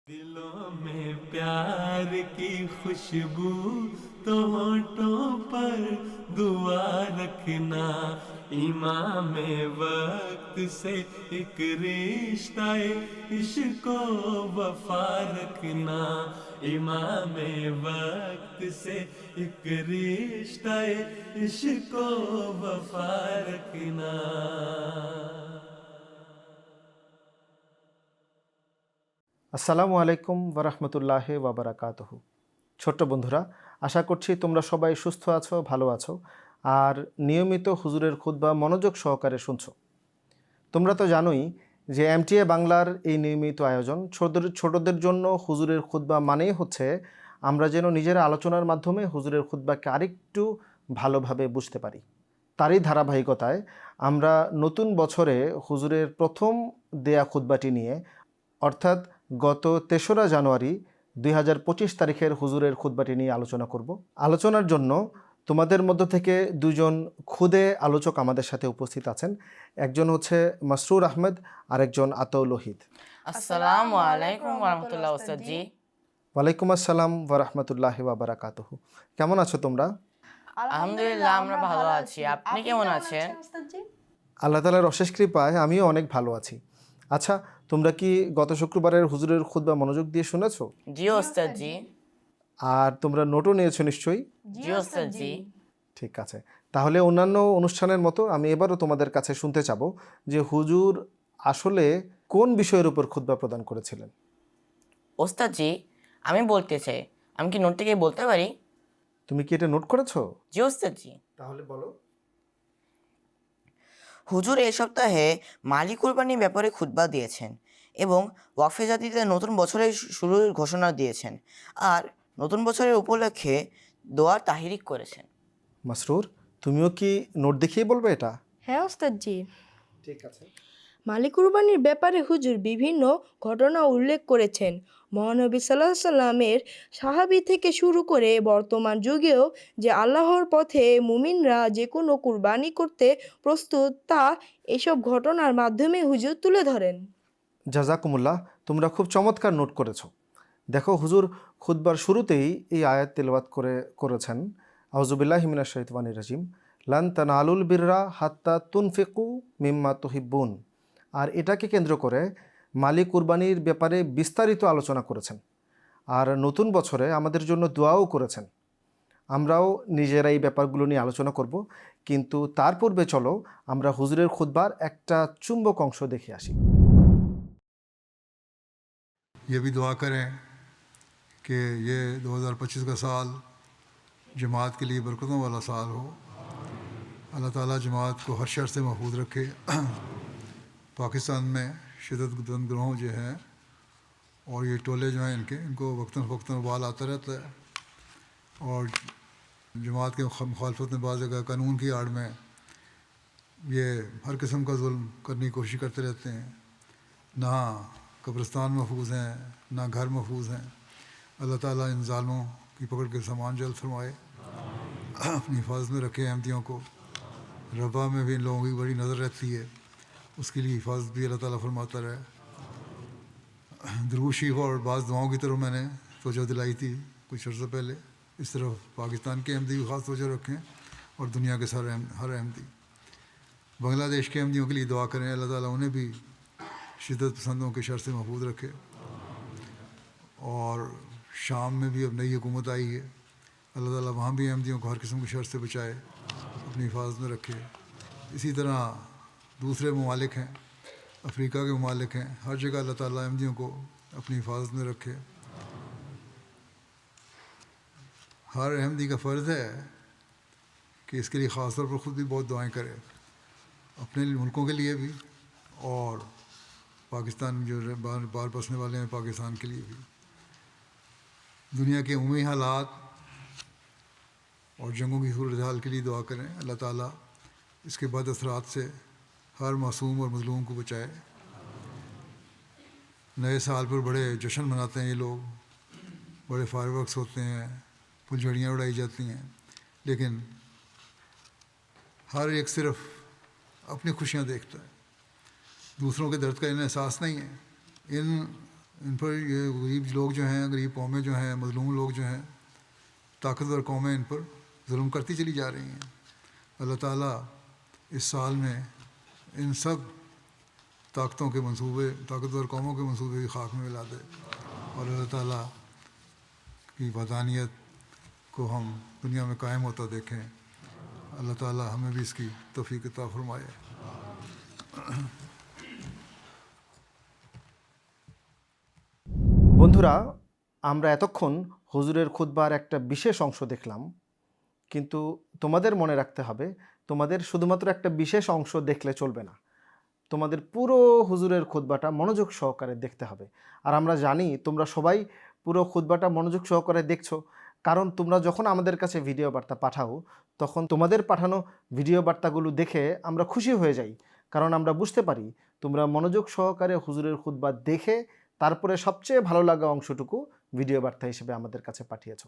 दिलों में प्यार की खुशबू तो होठों पर दुआ रखना, इमाम वक्त से एक रिश्ता इश्को वफा रखना, इमाम वक्त से एक रिश्ता इश्को वफा रखना। আসসালামু আলাইকুম ওরহমতুল্লাহি ওয়াবারাকাতুহু। ছোট্ট বন্ধুরা, আশা করছি তোমরা সবাই সুস্থ আছো, ভালো আছো আর নিয়মিত হুজুরের খুতবা মনোযোগ সহকারে শুনছো। তোমরা তো জানোই যে এমটিএ বাংলার এই নিয়মিত আয়োজন ছোটদের জন্য হুজুরের খুতবা মানেই হচ্ছে আমরা যেন নিজেরা আলোচনার মাধ্যমে হুজুরের খুতবাকে আরেকটু ভালোভাবে বুঝতে পারি। তারই ধারাবাহিকতায় আমরা নতুন বছরে হুজুরের প্রথম দেয়া খুতবাটি নিয়ে, অর্থাৎ গত ৩রা জানুয়ারি ২০২৫ তারিখের হুজুরের খুতবাটি নিয়ে আলোচনা করব। আলোচনার জন্য তোমাদের মধ্য থেকে দুজন খুদে আলোচক আমাদের সাথে উপস্থিত আছেন। একজন হচ্ছে মাসরুর আহমেদ আর একজন আতাউল ওহিদ। আসসালামু আলাইকুম ওরহমতুল্লাহ ওস্তাদ জি। ওয়ালাইকুম আসসালাম ওরহমতুল্লাহি ওয়াবারাকাতুহু। কেমন আছো তোমরা? আলহামদুলিল্লাহ আমরা ভালো আছি, আপনি কেমন আছেন? আল্লাহ তাআলার অশেষ কৃপায় আমিও অনেক ভালো আছি। আচ্ছা, তোমরা কি গত শুক্রবারের হুজুরের খুতবা মনোযোগ দিয়ে শুনেছো? জি ওস্তাদ জি। আর তোমরা নোটও নিয়েছো নিশ্চয়ই? জি ওস্তাদ জি। ঠিক আছে, তাহলে অন্যান্য অনুষ্ঠানের মতো আমি এবারও তোমাদের কাছে শুনতে চাবো যে হুজুর আসলে কোন বিষয়ের উপর খুতবা প্রদান করেছিলেন। ওস্তাদ জি, আমি বলতে চাই, আমি কি নোট থেকে বলতে পারি? তুমি কি এটা নোট করেছো? জি ওস্তাদ জি। তাহলে বলো। হুজুর এই সপ্তাহে মালি কুরবানির ব্যাপারে খুতবা দিয়েছেন এবং ওয়াকফে জাতিতে নতুন বছরের শুরুর ঘোষণা দিয়েছেন আর নতুন বছরের উপলক্ষে দোয়ার তাহরিক করেছেন। মাসরুর, তুমিও কি নোট দেখিয়ে বলবে এটা? হ্যাঁ ওস্তাদ জি। ঠিক আছে। মালি কুরবানির ব্যাপারে হুজুর বিভিন্ন ঘটনা উল্লেখ করেছেন। মহানবী সাল্লাল্লাহু আলাইহি সাল্লামের সাহাবী থেকে শুরু করে বর্তমান যুগেও যে আল্লাহর পথে মুমিনরা যে কোনো কুরবানি করতে প্রস্তুত, তা এসব ঘটনার মাধ্যমে হুজুর তুলে ধরেন। জাযাকুমুল্লাহ, তোমরা খুব চমৎকার নোট করেছো। দেখো, হুজুর খুতবার শুরুতেই এই আয়াত তেলাওয়াত করেছেন, আউযুবিল্লাহি মিনাশ শাইতানির রাজিম, লান তানালুল বিররা হাত্তা তুনফিকু মিম্মা তুহিব্বুন। আর এটাকে কেন্দ্র করে মালি কুরবানির ব্যাপারে বিস্তারিত আলোচনা করেছেন আর নতুন বছরে আমাদের জন্য দোয়াও করেছেন। আমরাও নিজেরা এই ব্যাপারগুলো নিয়ে আলোচনা করব, কিন্তু তার পূর্বে চলো আমরা হুজুরের খুতবার একটা চুম্বক অংশ দেখে আসি। ये भी दुआ करें कि ये 2025 का साल जमात के लिए बरकतों वाला साल हो। अल्लाह ताला जमात को हर शर से महफूज रखे। पाकिस्तान में शिदत ग्रोह जो हैं और ये टोले जो हैं इनको वक्तन फ़वक्तन उबाल आता रहता है और जमात के मुखालफत में बाज़ जगह कानून की आड़ में ये हर किस्म का जुल्म करने की कोशिश करते रहते हैं। ना कब्रिस्तान महफूज हैं, ना घर महफूज हैं। अल्लाह ताला इन जालिमों की पकड़ के सामान जल्द फरमाए, अपनी हिफाजत में रखे अहमदियों को। रबा में भी इन लोगों की बड़ी नज़र रहती है, उसके लिए हिफाजत भी अल्लाह ताला फरमाता रहे। दुरूद शरीफ और बाज़ दुआओं की तरफ मैंने तवज्जो दिलाई थी कुछ अर्से पहले। इस तरफ पाकिस्तान के अहमदी भी ख़ास तवज्जो रखें और दुनिया के हर अहमदी। बांग्लादेश के अहमदियों के लिए दुआ करें, अल्लाह ताला उन्हें भी शिद्दत पसंदों के शर से महफूज रखे। और शाम में भी अब नई हुकूमत आई है, अल्लाह ताला वहाँ भी अहमदियों को हर किस्म के शर से बचाए, अपनी हिफाजत में रखे। इसी तरह दूसरे ममालिक हैं, अफ्रीका के ममालिक हैं, हर जगह अल्लाह ताला अहमदियों को अपनी हिफाजत में रखे। हर अहमदी का फ़र्ज़ है कि इसके लिए ख़ास तौर पर ख़ुद भी बहुत दुआएं करे, अपने मुल्कों के लिए भी और पाकिस्तान जो बाहर बसने वाले हैं पाकिस्तान के लिए भी। दुनिया के उम्मी हालात और जंगों की सूरत हाल के लिए दुआ करें, अल्लाह ताला इसके बद असरात से हर मासूम और मज़लूम को बचाए। नए साल पर बड़े जश्न मनाते हैं ये लोग, बड़े फायरवर्क्स होते हैं, फुलझड़ियाँ उड़ाई जाती हैं, लेकिन हर एक सिर्फ अपनी खुशियाँ देखता है, दूसरों के दर्द का इन्हें एहसास नहीं है। इन इन पर ये गरीब लोग जो हैं, गरीब कौमें जो हैं, मजलूम लोग जो हैं, ताकतवर कौमें इन पर जुल्म करती चली जा रही हैं। अल्लाह ताला इस साल में इन सब ताकतों के मंसूबे, ताकतवर कौमों के मंसूबे भी खाक में मिला दे, और अल्लाह ताला की वदानियत को हम दुनिया में कायम होता देखें। अल्लाह ताला हमें भी इसकी तौफीक अता फरमाए। বন্ধুরা, আমরা এতক্ষণ হুজুরের খুতবার একটা বিশেষ অংশ দেখলাম, কিন্তু তোমাদের মনে রাখতে হবে তোমাদের শুধুমাত্র একটা বিশেষ অংশ দেখলে চলবে না, তোমাদের পুরো হুজুরের খুতবাটা মনোযোগ সহকারে দেখতে হবে। আর আমরা জানি তোমরা সবাই পুরো খুতবাটা মনোযোগ সহকারে দেখছো, কারণ তোমরা যখন আমাদের কাছে ভিডিও বার্তা পাঠাও তখন তোমাদের পাঠানো ভিডিও বার্তাগুলো দেখে আমরা খুশি হয়ে যাই, কারণ আমরা বুঝতে পারি তোমরা মনোযোগ সহকারে হুজুরের খুতবা দেখে তারপরে সবচেয়ে ভালো লাগা অংশটুকু ভিডিও বার্তা হিসেবে আমাদের কাছে পাঠিয়েছো।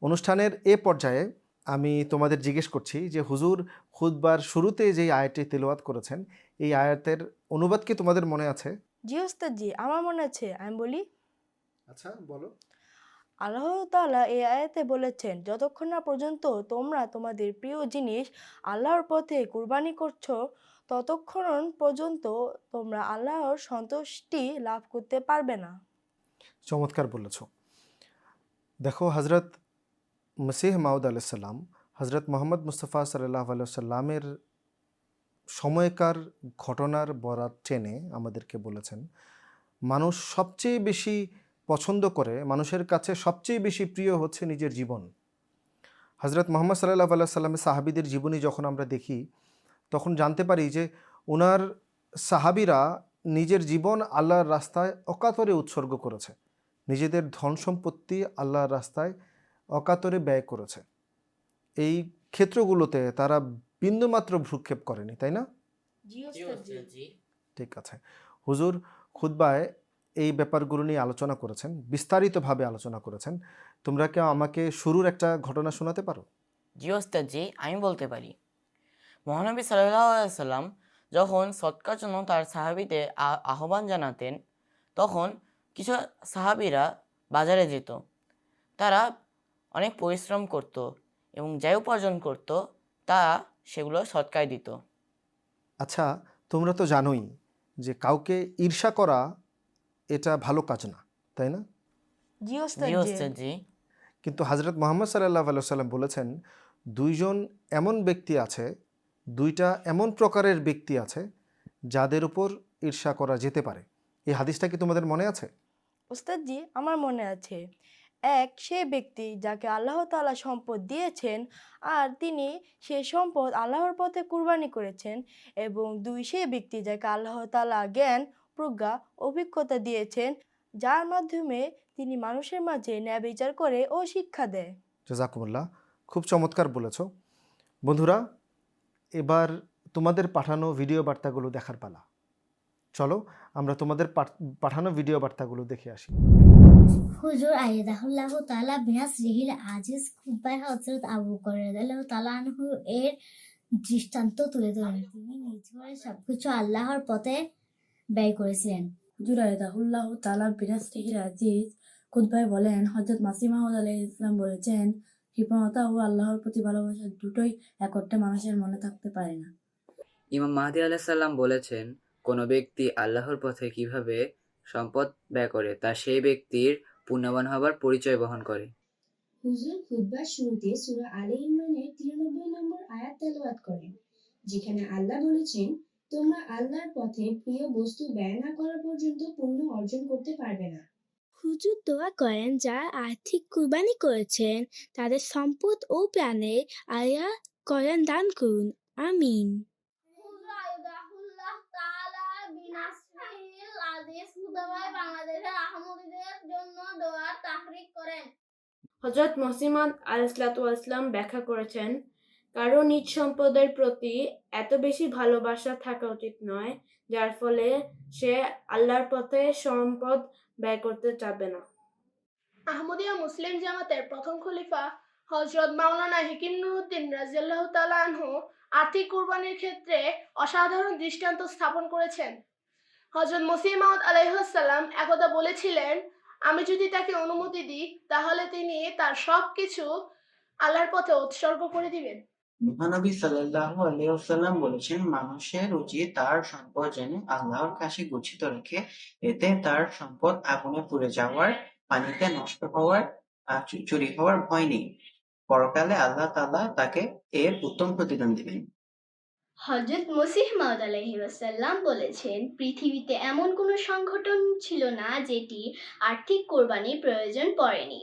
অনুষ্ঠানের এ পর্যায়ে আমি তোমাদের জিজ্ঞেস করছি যে হুজুর খুতবার শুরুতে যেই আয়াতটি তেলাওয়াত করেছেন, এই আয়াতের অনুবাদ কি তোমাদের মনে আছে? জি ওস্তাদ জি, আমার মনে আছে। আমি বলি, আচ্ছা বলো। আল্লাহ তাআলা এই আয়াতে বলেছেন, যতক্ষণ না পর্যন্ত তোমরা তোমাদের প্রিয় জিনিস আল্লাহর পথে কুরবানি করছো ততক্ষণ পর্যন্ত তোমরা আল্লাহর সন্তুষ্টি লাভ করতে পারবে না। চমৎকার বলেছ। দেখো, হজরত মসিহ মাউদ আলাইসাল্লাম হজরত মোহাম্মদ মুস্তফা সাল্লাল্লাহু আলাইহি ওয়াসাল্লামের সময়কার ঘটনার বরাত টেনে আমাদেরকে বলেছেন, মানুষ সবচেয়ে বেশি পছন্দ করে, মানুষের কাছে সবচেয়ে বেশি প্রিয় হচ্ছে নিজের জীবন। হজরত মোহাম্মদ সাল্লাল্লাহু আলাইহি ওয়াসাল্লামের সাহাবীদের জীবনী যখন আমরা দেখি তখন জানতে পারি যে ওনার সাহাবীরা নিজের জীবন আল্লাহর রাস্তায় অকাতরে উৎসর্গ করেছে, নিজেদের ধন সম্পত্তি আল্লাহর রাস্তায় অকাতরে ব্যয় করেছে। এই ক্ষেত্রগুলোতে তারা বিন্দুমাত্র ভ্রুক্ষেপ করেনি, তাই না? জি ওস্তাদ জি। ঠিক আছে। হুজুর খুতবায় এই ব্যাপারগুলো নিয়ে আলোচনা করেছেন, বিস্তারিতভাবে আলোচনা করেছেন। তোমরা কি আমাকে শুরুর একটা ঘটনা শোনাতে পারো? জি ওস্তাদ জি, আমি বলতে পারি। মহানবী সাল্লাল্লাহু আলাইহি সাল্লাম যখন সৎকার জন্য তার সাহাবীদের আহ্বান জানাতেন, তখন কিছু সাহাবীরা বাজারে যেত। তারা অনেক পরিশ্রম করত এবং যাই উপার্জন করত তা সেগুলো সৎকায় দিত। আচ্ছা, তোমরা তো জানোই যে কাউকে ঈর্ষা করা এটা ভালো কাজ না, তাই না? জি ওস্তাদ জি জি। ওস্তাদ জি। কিন্তু হজরত মোহাম্মদ সাল্লাল্লাহু আলাইহি ওয়াসাল্লাম বলেছেন, দুইজন এমন ব্যক্তি আছে, দুইটা এমন প্রকারের ব্যক্তি আছে যাদের উপর ঈর্ষা করা যেতে পারে। এই হাদিসটা কি তোমাদের মনে আছে? ওস্তাদ জি, আমার মনে আছে। এক সে ব্যক্তি যাকে আল্লাহ তাআলা সম্পদ দিয়েছেন আর তিনি সেই সম্পদ আল্লাহর পথে কুরবানি করেছেন, এবং দুই সে ব্যক্তি যাকে আল্লাহ তাআলা জ্ঞান, প্রজ্ঞা, অভিজ্ঞতা দিয়েছেন যার মাধ্যমে তিনি মানুষের মাঝে ন্যায় বিচার করে ও শিক্ষা দেয়। জাযাকুমুল্লাহ, খুব চমৎকার বলেছ। বন্ধুরা, এবার তোমাদের পাঠানো ভিডিও বার্তাগুলো দেখার পালা। চলো আমরা তোমাদের পাঠানো ভিডিও বার্তাগুলো দেখে আসি। হুজুর আইয়াদাহুল্লাহু তাআলা বিনাসরিহিল আজিজ খুতবায় হযরত আবু বকর রাদিয়াল্লাহু তাআলা আনহু এর দৃষ্টান্ত তুলে ধরেন। তিনি নিজ ঘরে সবকিছু আল্লাহর পথে ব্যয় করেছিলেন। হুজুর আইয়াদাহুল্লাহু তাআলা বিনাসরিহিল আজিজ খুতবায় বলেন, হযরত মাসিহ মাউদ আলাইহিস সালাম বলেছেন, কৃপণতা ও আল্লাহর প্রতি ভালোবাসা দুটোই একত্রে মানুষের মনে থাকতে পারে না। ইমাম মাহদী আলাইহিস সালাম বলেছেন, কোনো ব্যক্তি আল্লাহর পথে কিভাবে সম্পদ ব্যয় করে তা সেই ব্যক্তির পুণ্যবান হবার পরিচয় বহন করে। হুজুর খুতবার শুরুতে সূরা আলে ইমরানের 93 নম্বর আয়াত তেলাওয়াত করেন, যেখানে আল্লাহ বলেছেন, তোমরা আল্লাহর পথে প্রিয় বস্তু ব্যয় না করা পর্যন্ত পুণ্য অর্জন করতে পারবে না। হুজুর দোয়া করেন যারা আর্থিক কুরবানি করেছেন তাদের সম্পদ ও প্রাণে আল্লাহ কল্যাণ দান করুন, আমিন। বাংলাদেশের আহমদীদের জন্য দোয়ার তাহরিক করেন। হযরত মসিমাদ আলাইহিসসালাম ব্যাখ্যা করেছেন, কারো নিজ সম্পদের প্রতি এত বেশি ভালোবাসা থাকা উচিত নয় যার ফলে সে আল্লাহর পথে সম্পদ ব্যয় করতে চাবে না। আহমদিয়া মুসলিম জামাতের প্রথম খলিফা হযরত মাওলানা হিকিমুদ্দিন রাদিয়াল্লাহু তাআলা আনহু আর্থিক কুরবানির ক্ষেত্রে অসাধারণ দৃষ্টান্ত স্থাপন করেছেন। হযরত মসিহ মাউদ আলাইহিসসালাম একদা বলেছিলেন, আমি যদি তাকে অনুমতি দিই তাহলে তিনি তার সবকিছু আল্লাহর পথে উৎসর্গ করে দিবেন। মহানবী সাল্লাল্লাহু আলাইহি ওয়াসাল্লাম বলেছেন, মানুষের উচিত তার সম্পদ যেন আল্লাহর কাছে গচ্ছিত রেখে, এতে তার সম্পদ আগুনে পুড়ে যাওয়ার, পানিতে নষ্ট হওয়ার, চুরি হওয়ার ভয় নেই। পরকালে আল্লাহ তাআলা তাকে এর উত্তম প্রতিদান দিবেন। হযরত মসিহ মাউদ আলাইহি ওয়াসাল্লাম বলেছেন, পৃথিবীতে এমন কোনো সংগঠন ছিল না যেটি আর্থিক কোরবানির প্রয়োজন পড়েনি।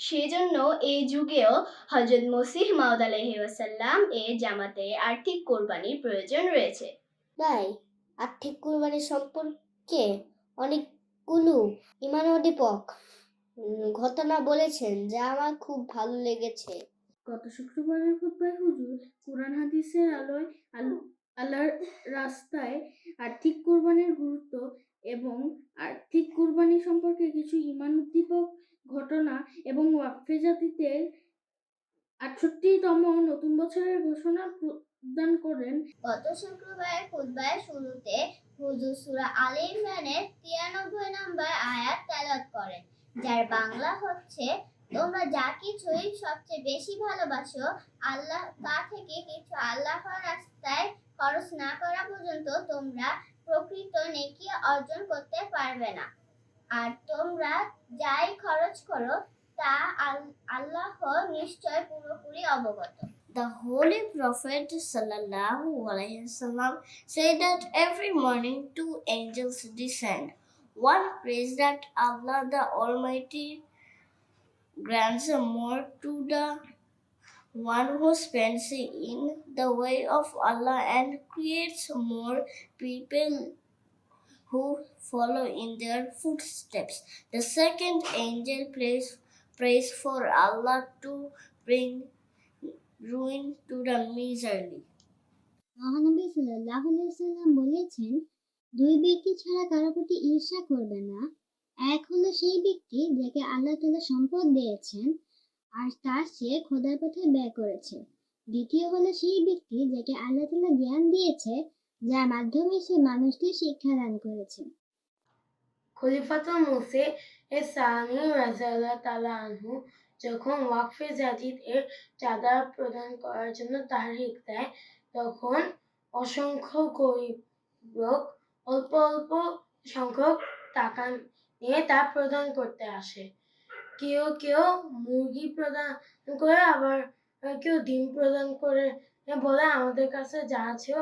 সেজন্য এই যুগেও হযরত মসিহ মাউদ আলাইহি ওয়াসাল্লাম এর জামাতে আর্থিক কোরবানির প্রয়োজন রয়েছে। তাই আর্থিক কোরবানি সম্পর্কে অনেকগুলো ঈমানোদ্দীপক ঘটনা বলেছেন, যা আমার খুব ভালো লেগেছে। গত শুক্রবারের খুতবায় হুজুর কুরআন হাদিসের আলোয় আল্লাহর রাস্তায় আর্থিক কোরবানির গুরুত্ব এবং আর্থিক কোরবানি সম্পর্কে কিছু ঈমান উদ্দীপক ঘটনা এবং ওয়াকফে জাতিতে ৬৮তম নতুন বছরের ঘোষণা প্রদান করেন। গত শুক্রবারের খুতবায় শুরুতে হুজুর সূরা আলে ইমরানের ৯৩ নম্বর আয়াত তেলাওয়াত করেন, যার বাংলা হচ্ছে, তোমরা যা কিছুই সবচেয়ে বেশি ভালোবাসো, আল্লাহ তা থেকে কিছু আল্লাহর রাস্তায় খরচ না করা পর্যন্ত তোমরা প্রকৃত নেকি অর্জন করতে পারবে না। আর তোমরা যাই খরচ করো তা আল্লাহ নিশ্চয় পুরোপুরি অবগত। The Holy Prophet sallallahu alaihi wasallam said that every morning two angels descend. One prays that Allah the Almighty grants more to the one who spends in the way of Allah and creates more people who follow in their footsteps. The second angel prays for Allah to bring ruin to the miserly. মহানবী সাল্লাল্লাহু আলাইহি ওয়াসাল্লাম বলেছেন, দুই ব্যক্তি ছাড়া কারো প্রতি ঈর্ষা করবে না। এক হলো সেই ব্যক্তি যাকে আল্লাহ তাআলা সম্পদ দিয়েছেন আর তার সে খোদার পথে ব্যয় করেছে। দ্বিতীয় হলো সেই ব্যক্তি যাকে আল্লাহ তাআলা জ্ঞান দিয়েছে, যার মাধ্যমে সে মানুষদের শিক্ষা দান করেছে। খলিফাতুল মুসিহ সানি রাদিয়াল্লাহু তাআলা আনহু যখন ওয়াকফে জাতিদের চাঁদা প্রদান করার জন্য তাহরিক দেয়, তখন অসংখ্য গরিব লোক অল্প অল্প সংখ্যক টাকা নিয়ে তা প্রদান করতে আসে। কেউ কেউ মুরগি প্রদান করে, আবার কেউ ডিম প্রদান করে, বলে আমাদের কাছে যা আছে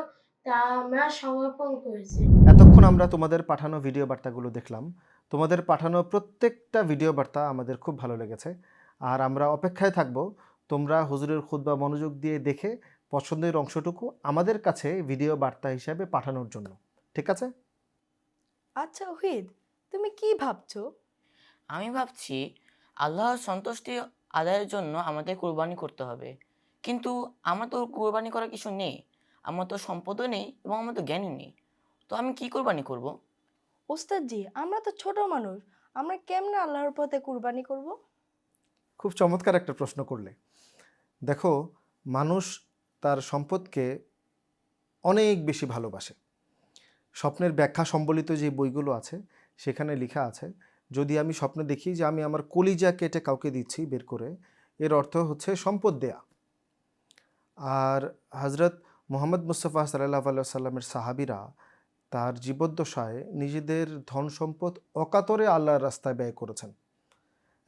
তা আমরা সমর্পণ করেছি। এতক্ষণ আমরা তোমাদের পাঠানো ভিডিও বার্তাগুলো দেখলাম। তোমাদের পাঠানো প্রত্যেকটা ভিডিও বার্তা আমাদের খুব ভালো লেগেছে, আর আমরা অপেক্ষায় থাকব তোমরা হুজুরের খুতবা মনোযোগ দিয়ে দেখে পছন্দের অংশটুকু আমাদের কাছে ভিডিও বার্তা হিসাবে পাঠানোর জন্য। ঠিক আছে? আচ্ছা ওহিদ, তুমি কি ভাবছো? আমি ভাবছি আল্লাহর সন্তুষ্টি আদায়ের জন্য আমাদের কোরবানি করতে হবে, কিন্তু আমার তো কোরবানি করার কিছু নেই, আমার তো সম্পদও নেই এবং আমার তো জ্ঞানও নেই, তো আমি কি কোরবানি করব? ওস্তাদজি, আমরা তো ছোট মানুষ, আমরা কেমনে আল্লাহর পথে কুরবানি করব? খুব চমৎকার একটা প্রশ্ন করলে। দেখো, মানুষ তার সম্পদকে অনেক বেশি ভালোবাসে। স্বপ্নের ব্যাখ্যা সম্বলিত যে বইগুলো আছে সেখানে লেখা আছে, যদি আমি স্বপ্নে দেখি যে আমি আমার কলিজা কেটে কাউকে দিচ্ছি বের করে, এর অর্থ হচ্ছে সম্পদ দেয়া। আর হজরত মুহাম্মদ মুস্তাফা সাল্লাল্লাহু আলাইহি সাল্লামের সাহাবীরা তার জীবদ্দশায় নিজেদের ধন সম্পদ অকাতরে আল্লাহর রাস্তায় ব্যয় করেছেন।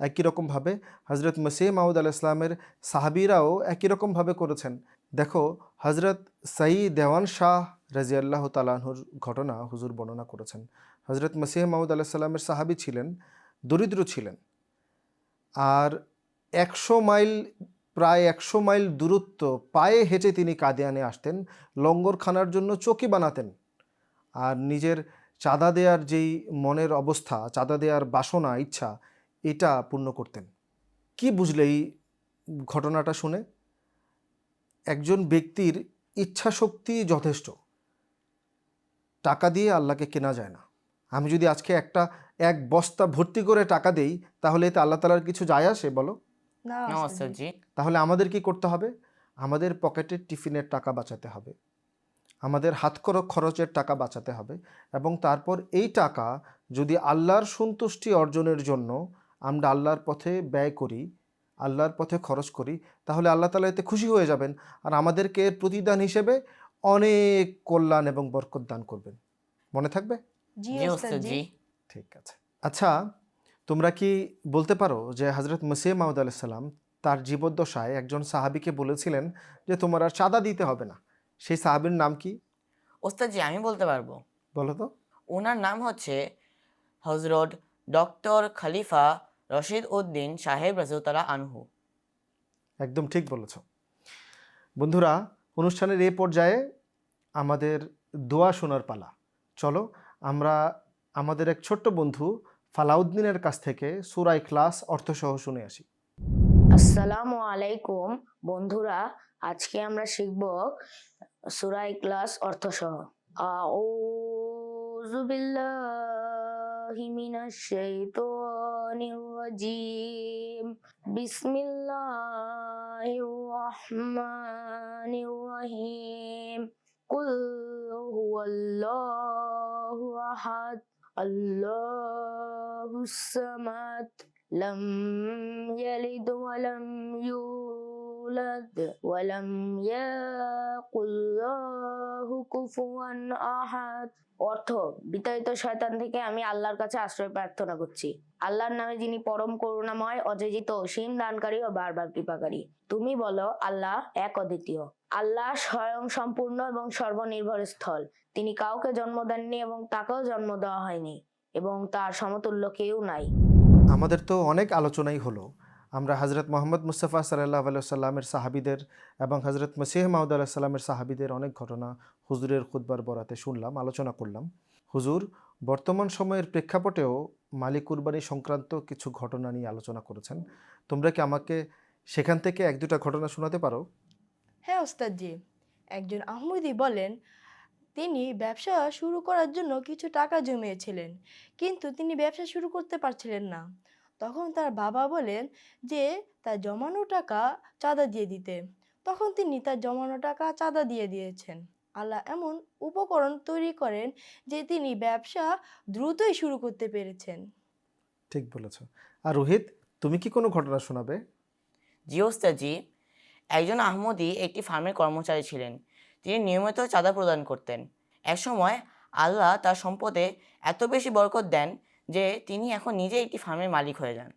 একই রকমভাবে হজরত মসিহ মাউদ আলাইহিস সালামের সাহাবীরাও একই রকমভাবে করেছেন। দেখো, হজরত সঈদ দেওয়ান শাহ রাদিয়াল্লাহু তাআলা আনহুর ঘটনা হুজুর বর্ণনা করেছেন। হজরত মসিহ মাউদ আলাইহিস সালামের সাহাবী ছিলেন, দরিদ্র ছিলেন, আর 100 মাইল দূরত্ব পায়ে হেঁটে তিনি কাদিয়ানে আসতেন, লঙ্গরখানার জন্য চকি বানাতেন, আর নিজের চাঁদা দেওয়ার যেই মনের অবস্থা, চাঁদা দেওয়ার বাসনা, ইচ্ছা, এটা পূর্ণ করতেন। কি বুঝলে এই ঘটনাটা শুনে? একজন ব্যক্তির ইচ্ছা শক্তি যথেষ্ট, টাকা দিয়ে আল্লাহকে কেনা যায় না। আমি যদি আজকে এক বস্তা ভর্তি করে টাকা দেই, তাহলে এতে আল্লাহ তাআলার কিছু যায় আসে বলো? না ওস্তাদজি। তাহলে আমাদের কি করতে হবে? আমাদের পকেটের টিফিনের টাকা বাঁচাতে হবে, আমাদের খরচের টাকা বাঁচাতে হবে এবং তারপর এই টাকা যদি আল্লাহর সন্তুষ্টি অর্জনের জন্য আমরা আল্লাহর পথে ব্যয় করি, আল্লাহর পথে খরচ করি, তাহলে আল্লাহ তাআলা এতে খুশি হয়ে যাবেন আর আমাদেরকে এর প্রতিদান হিসেবে অনেক কল্যাণ এবং বরকত দান করবেন। মনে থাকবে? জি জি ওস্তাদ ওস্তাদ জি। জি। ঠিক আছে। আচ্ছা, তোমরা কি বলতে পারো যে হযরত মসিহ মাউদ আলাইহিস সালাম তার জীবদ্দশায় একজন সাহাবীকে বলেছিলেন যে তোমার আর চাঁদা দিতে হবে না, সেই সাহাবীর নাম কি? ওস্তাদ জি, আমি বলতে পারবো। বলো তো। ওনার নাম হচ্ছে হজরত ডক্টর খলিফা রশিদ উদ্দিন সাহেব রাদিয়াল্লাহু আনহু। একদম ঠিক বলেছ। বন্ধুরা, অনুষ্ঠানের এই পর্যায়ে আমাদের দোয়া শোনার পালা। চলো আমরা আমাদের এক ছোট্ট বন্ধু ফালাউদ্দিনের কাছ থেকে সূরা ইখলাস অর্থসহ শুনে আসি। আসসালামু আলাইকুম বন্ধুরা, আজকে আমরা শিখব সূরা ইখলাস অর্থসহ। আউযু বিল্লাহি মিনাশ শাইতানির রাজিম। বিসমিল্লাহির রহমানির রহিম। কুল হুয়াল্লাহু আহাদ, আল্লাহুস সামাদ, لم يلد ولم يولد ولم يكن له كفوا أحد। অর্থ: বিতাড়িত শয়তান থেকে আমি আল্লাহর কাছে আশ্রয় প্রার্থনা করছি। আল্লাহর নামে যিনি পরম করুণাময়, অযাচিত অসীম দানকারী ও বারবার কৃপাকারী। তুমি বলো, আল্লাহ এক অদ্বিতীয়। আল্লাহ স্বয়ং সম্পূর্ণ এবং সর্বনির্ভর স্থল। তিনি কাউকে জন্ম দেননি এবং তাকেও জন্ম দেওয়া হয়নি এবং তার সমতুল্য কেউ নাই। আমাদের তো অনেক আলোচনাই হলো। আমরা হযরত মুহাম্মদ মুস্তাফা সাল্লাল্লাহু আলাইহি ওয়াসাল্লামের সাহাবীদের এবং হযরত মসিহ মাউদ আলাইহিস সালামের সাহাবীদের অনেক ঘটনা হুজুরের খুতবার বরাতে শুনলাম, আলোচনা করলাম। হুজুর বর্তমান সময়ের প্রেক্ষাপটেও মালি কুরবানি সংক্রান্ত কিছু ঘটনা নিয়ে আলোচনা করেছেন। তোমরা কি আমাকে সেখান থেকে এক দুটা ঘটনা শোনাতে পারো? হ্যাঁ ওস্তাদ জি। একজন আহমদি বলেন, তিনি ব্যবসা শুরু করার জন্য কিছু টাকা জমিয়েছিলেন, কিন্তু তিনি ব্যবসা শুরু করতে পারছিলেন না। তখন তার বাবা বলেন যে তার জমানো টাকা চাঁদা দিয়ে দিতে। তখন তিনি তার জমানো টাকা চাঁদা দিয়ে দিয়েছেন। আল্লাহ এমন উপকরণ তৈরি করেন যে তিনি ব্যবসা দ্রুতই শুরু করতে পেরেছেন। ঠিক বলেছ। আর রোহিত, তুমি কি কোনো ঘটনা শোনাবে? জি ওস্তাদ জি। একজন আহমদি একটি ফার্মের কর্মচারী ছিলেন। তিনি নিয়মিত চাঁদা প্রদান করতেন। একসময় আল্লাহ তার সম্পদে এত বেশি বরকত দেন যে তিনি এখন নিজে একটি ফার্মের মালিক হয়ে যান।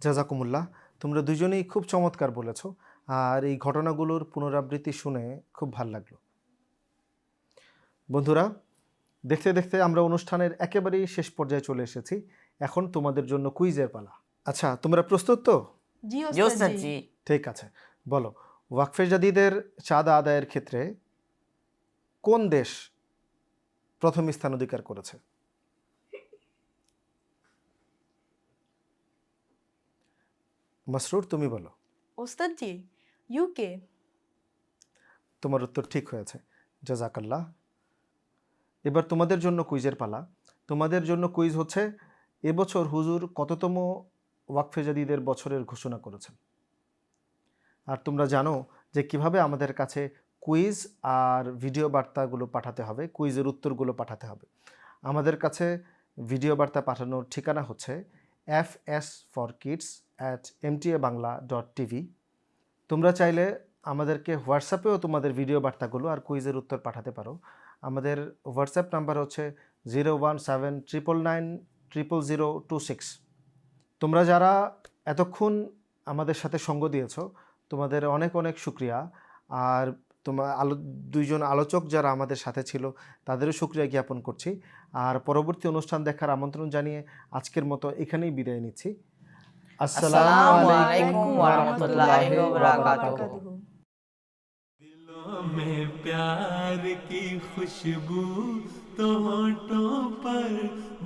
জাযাকুমুল্লাহ, তোমরা দুজনেই খুব চমৎকার বলেছ আর এই ঘটনাগুলোর পুনরাবৃত্তি শুনে খুব ভালো লাগলো। বন্ধুরা, দেখতে দেখতে আমরা অনুষ্ঠানের একেবারেই শেষ পর্যায়ে চলে এসেছি। এখন তোমাদের জন্য কুইজের পালা। আচ্ছা, তোমরা প্রস্তুত তো? জি জি ওস্তাদ ওস্তাদ জি। জি। ঠিক আছে, বলো ওয়াকফে জাদিদের চাঁদা আদায়ের ক্ষেত্রে কোন দেশ প্রথম স্থান অধিকার করেছে? মাসরুর, তুমি বলো। ওস্তাদ জি, ইউকে। তোমার উত্তর ঠিক হয়েছে, জাযাকাল্লাহ। এবার তোমাদের জন্য কুইজের পালা। তোমাদের জন্য কুইজ হচ্ছে, এবছর হুজুর কততম ওয়াকফে জাদিদের বছরের ঘোষণা করেছেন? আর তোমরা জানো যে কিভাবে আমাদের কাছে কুইজ আর ভিডিও বার্তাগুলো পাঠাতে হবে, কুইজের উত্তরগুলো পাঠাতে হবে। আমাদের কাছে ভিডিও বার্তা পাঠানোর ঠিকানা হচ্ছে fs4kids@mtabangla.tv। তোমরা চাইলে আমাদেরকে হোয়াটসঅ্যাপেও তোমাদের ভিডিও বার্তাগুলো আর কুইজের উত্তর পাঠাতে পারো। আমাদের হোয়াটসঅ্যাপ নাম্বার হচ্ছে 01799000026। তোমরা যারা এতক্ষণ আমাদের সাথে সঙ্গ দিয়েছো, তোমাদের অনেক অনেক শুকরিয়া। আর দুইজন আলোচক যারা আমাদের সাথে ছিল, তাদেরও শুকরিয়া জ্ঞাপন করছি। আর পরবর্তী অনুষ্ঠান দেখার আমন্ত্রণ জানিয়ে আজকের মতো এখানেই বিদায় নিচ্ছি। আসসালামু আলাইকুম ওয়া রাহমাতুল্লাহি ওয়া বারাকাতুহু। दिलों में प्यार की खुशबू तो होठों पर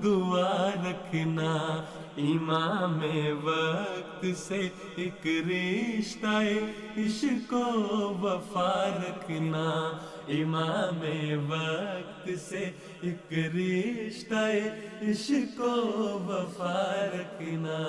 दुआ रखना, इमाम वक्त से एक रिश्ता इश्क वफा रखना, इमाम वक्त से एक रिश्ता इश्क वफा रखना।